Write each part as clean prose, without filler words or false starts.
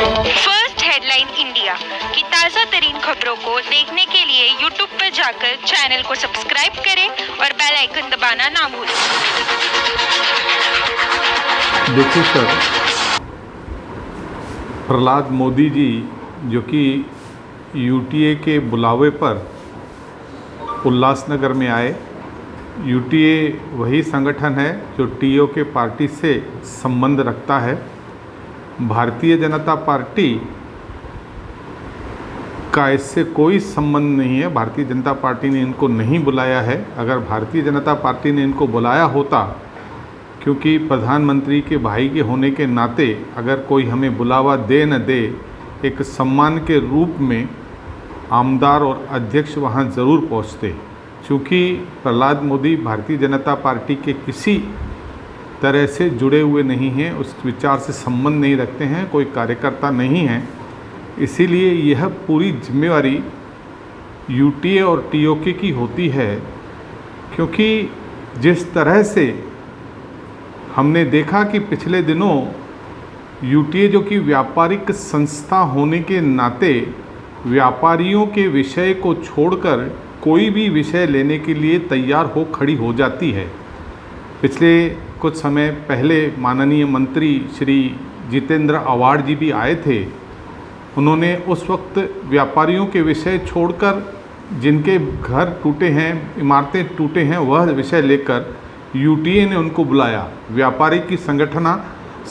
First headline India की ताज़ा तरीन खबरों को देखने के लिए यूट्यूब पर जाकर चैनल को सब्सक्राइब करें और बेल आइकन दबाना ना भूलें। देखिए सर, प्रहलाद मोदी जी जो कि यूटीए के बुलावे पर उल्लासनगर में आए। यूटीए वही संगठन है जो टीओके पार्टी से संबंध रखता है। भारतीय जनता पार्टी का इससे कोई संबंध नहीं है। भारतीय जनता पार्टी ने इनको नहीं बुलाया है। अगर भारतीय जनता पार्टी ने इनको बुलाया होता, क्योंकि प्रधानमंत्री के भाई के होने के नाते अगर कोई हमें बुलावा दे न दे, एक सम्मान के रूप में आमदार और अध्यक्ष वहां ज़रूर पहुंचते। चूँकि प्रहलाद मोदी भारतीय जनता पार्टी के किसी तरह से जुड़े हुए नहीं हैं, उस विचार से संबंध नहीं रखते हैं, कोई कार्यकर्ता नहीं है, इसीलिए यह पूरी जिम्मेवारी यूटीए और टीओके की होती है। क्योंकि जिस तरह से हमने देखा कि पिछले दिनों यूटीए जो कि व्यापारिक संस्था होने के नाते व्यापारियों के विषय को छोड़कर कोई भी विषय लेने के लिए तैयार हो खड़ी हो जाती है। पिछले कुछ समय पहले माननीय मंत्री श्री जितेंद्र आव्हाड जी भी आए थे। उन्होंने उस वक्त व्यापारियों के विषय छोड़कर जिनके घर टूटे हैं, इमारतें टूटे हैं, वह विषय लेकर यूटीए ने उनको बुलाया। व्यापारी की संगठना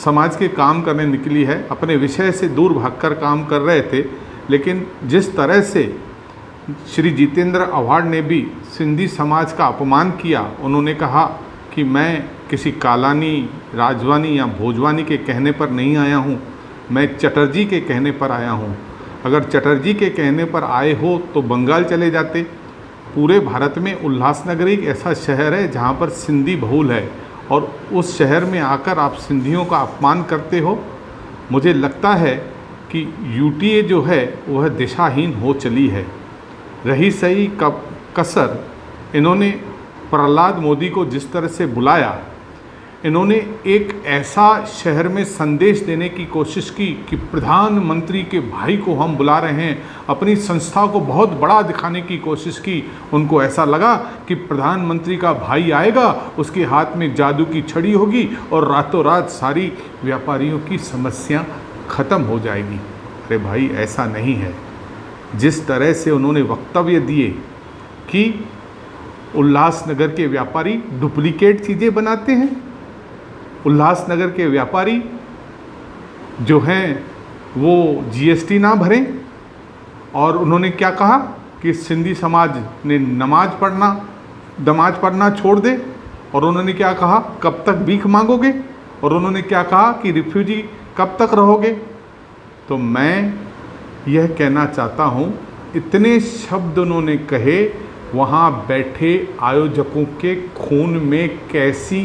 समाज के काम करने निकली है, अपने विषय से दूर भागकर काम कर रहे थे। लेकिन जिस तरह से श्री जितेंद्र आव्हाड ने भी सिंधी समाज का अपमान किया, उन्होंने कहा कि मैं किसी कालानी, राजवानी या भोजवानी के कहने पर नहीं आया हूँ, मैं चटर्जी के कहने पर आया हूँ। अगर चटर्जी के कहने पर आए हो तो बंगाल चले जाते। पूरे भारत में उल्लासनगर एक ऐसा शहर है जहाँ पर सिंधी बहुल है, और उस शहर में आकर आप सिंधियों का अपमान करते हो। मुझे लगता है कि यूटीए जो है वह दिशाहीन हो चली है। रही सही कसर, इन्होंने प्रहलाद मोदी को जिस तरह से बुलाया, इन्होंने एक ऐसा शहर में संदेश देने की कोशिश की कि प्रधानमंत्री के भाई को हम बुला रहे हैं, अपनी संस्था को बहुत बड़ा दिखाने की कोशिश की। उनको ऐसा लगा कि प्रधानमंत्री का भाई आएगा, उसके हाथ में जादू की छड़ी होगी और रातों रात सारी व्यापारियों की समस्या ख़त्म हो जाएगी। अरे भाई, ऐसा नहीं है। जिस तरह से उन्होंने वक्तव्य दिए कि उल्लासनगर के व्यापारी डुप्लीकेट चीज़ें बनाते हैं, उल्लासनगर के व्यापारी जो हैं वो जीएसटी ना भरें, और उन्होंने क्या कहा कि सिंधी समाज ने नमाज पढ़ना छोड़ दे, और उन्होंने क्या कहा, कब तक भीख मांगोगे, और उन्होंने क्या कहा कि रिफ्यूजी कब तक रहोगे। तो मैं यह कहना चाहता हूँ, इतने शब्द उन्होंने कहे, वहाँ बैठे आयोजकों के खून में कैसी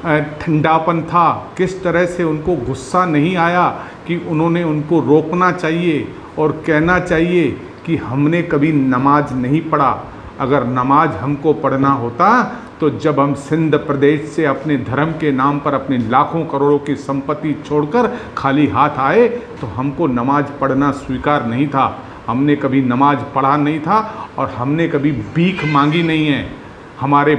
ठंडापन था, किस तरह से उनको गुस्सा नहीं आया कि उन्होंने उनको रोकना चाहिए और कहना चाहिए कि हमने कभी नमाज नहीं पढ़ा। अगर नमाज हमको पढ़ना होता तो जब हम सिंध प्रदेश से अपने धर्म के नाम पर अपने लाखों करोड़ों की संपत्ति छोड़कर खाली हाथ आए तो हमको नमाज पढ़ना स्वीकार नहीं था। हमने कभी नमाज पढ़ा नहीं था और हमने कभी भीख मांगी नहीं है। हमारे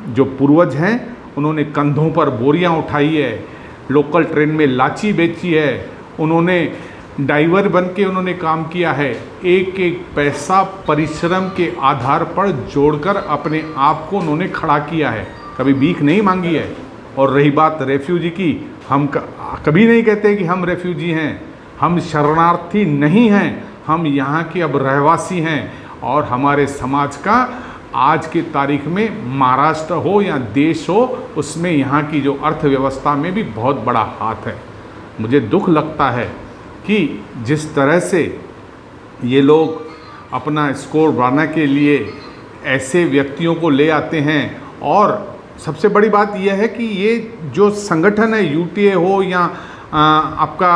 जो पूर्वज हैं उन्होंने कंधों पर बोरियां उठाई है, लोकल ट्रेन में लाची बेची है, उन्होंने ड्राइवर बन के उन्होंने काम किया है। एक एक पैसा परिश्रम के आधार पर जोड़कर अपने आप को उन्होंने खड़ा किया है, कभी भीख नहीं मांगी है। और रही बात रेफ्यूजी की, हम कभी नहीं कहते कि हम रेफ्यूजी हैं, हम शरणार्थी नहीं हैं, हम यहाँ के अब रहवासी हैं। और हमारे समाज का आज की तारीख में महाराष्ट्र हो या देश हो, उसमें यहाँ की जो अर्थव्यवस्था में भी बहुत बड़ा हाथ है। मुझे दुख लगता है कि जिस तरह से ये लोग अपना स्कोर बढ़ाने के लिए ऐसे व्यक्तियों को ले आते हैं। और सबसे बड़ी बात यह है कि ये जो संगठन है, यूटीए हो या आपका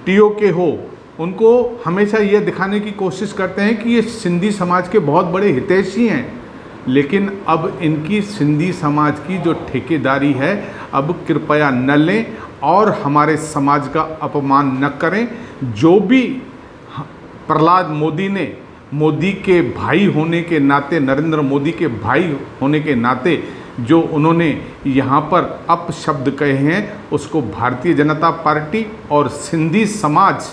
टीओके हो, उनको हमेशा ये दिखाने की कोशिश करते हैं कि ये सिंधी समाज के बहुत बड़े हितैषी हैं। लेकिन अब इनकी सिंधी समाज की जो ठेकेदारी है, अब कृपया न लें और हमारे समाज का अपमान न करें। जो भी प्रहलाद मोदी ने मोदी के भाई होने के नाते, नरेंद्र मोदी के भाई होने के नाते जो उन्होंने यहाँ पर अपशब्द कहे हैं, उसको भारतीय जनता पार्टी और सिंधी समाज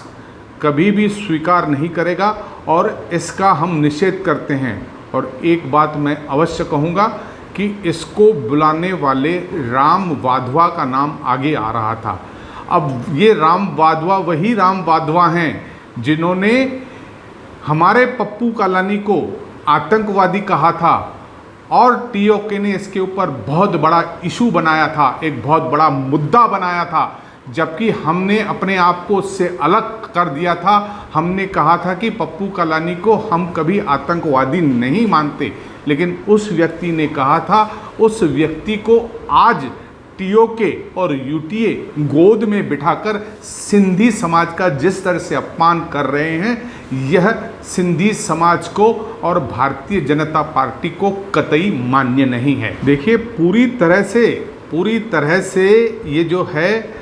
कभी भी स्वीकार नहीं करेगा और इसका हम निषेध करते हैं। और एक बात मैं अवश्य कहूँगा कि इसको बुलाने वाले राम वाधवा का नाम आगे आ रहा था। अब ये राम वाधवा वही राम वाधवा हैं जिन्होंने हमारे पप्पू कालानी को आतंकवादी कहा था और टीओके ने इसके ऊपर बहुत बड़ा इशू बनाया था, एक बहुत बड़ा मुद्दा बनाया था, जबकि हमने अपने आप को उससे अलग कर दिया था। हमने कहा था कि पप्पू कालानी को हम कभी आतंकवादी नहीं मानते, लेकिन उस व्यक्ति ने कहा था, उस व्यक्ति को आज टीओके और यूटीए गोद में बिठाकर सिंधी समाज का जिस तरह से अपमान कर रहे हैं, यह सिंधी समाज को और भारतीय जनता पार्टी को कतई मान्य नहीं है। देखिए, पूरी तरह से ये जो है,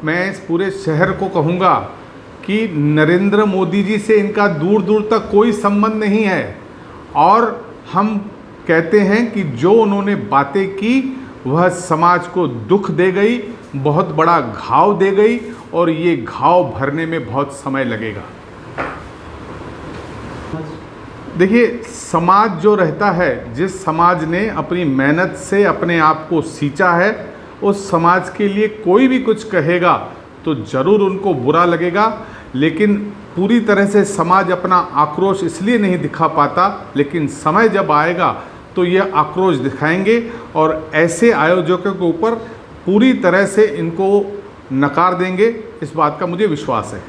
मैं इस पूरे शहर को कहूँगा कि नरेंद्र मोदी जी से इनका दूर दूर तक कोई संबंध नहीं है। और हम कहते हैं कि जो उन्होंने बातें की वह समाज को दुख दे गई, बहुत बड़ा घाव दे गई और ये घाव भरने में बहुत समय लगेगा। देखिए, समाज जो रहता है, जिस समाज ने अपनी मेहनत से अपने आप को सींचा है, उस समाज के लिए कोई भी कुछ कहेगा तो ज़रूर उनको बुरा लगेगा। लेकिन पूरी तरह से समाज अपना आक्रोश इसलिए नहीं दिखा पाता, लेकिन समय जब आएगा तो ये आक्रोश दिखाएंगे और ऐसे आयोजकों के ऊपर पूरी तरह से इनको नकार देंगे, इस बात का मुझे विश्वास है।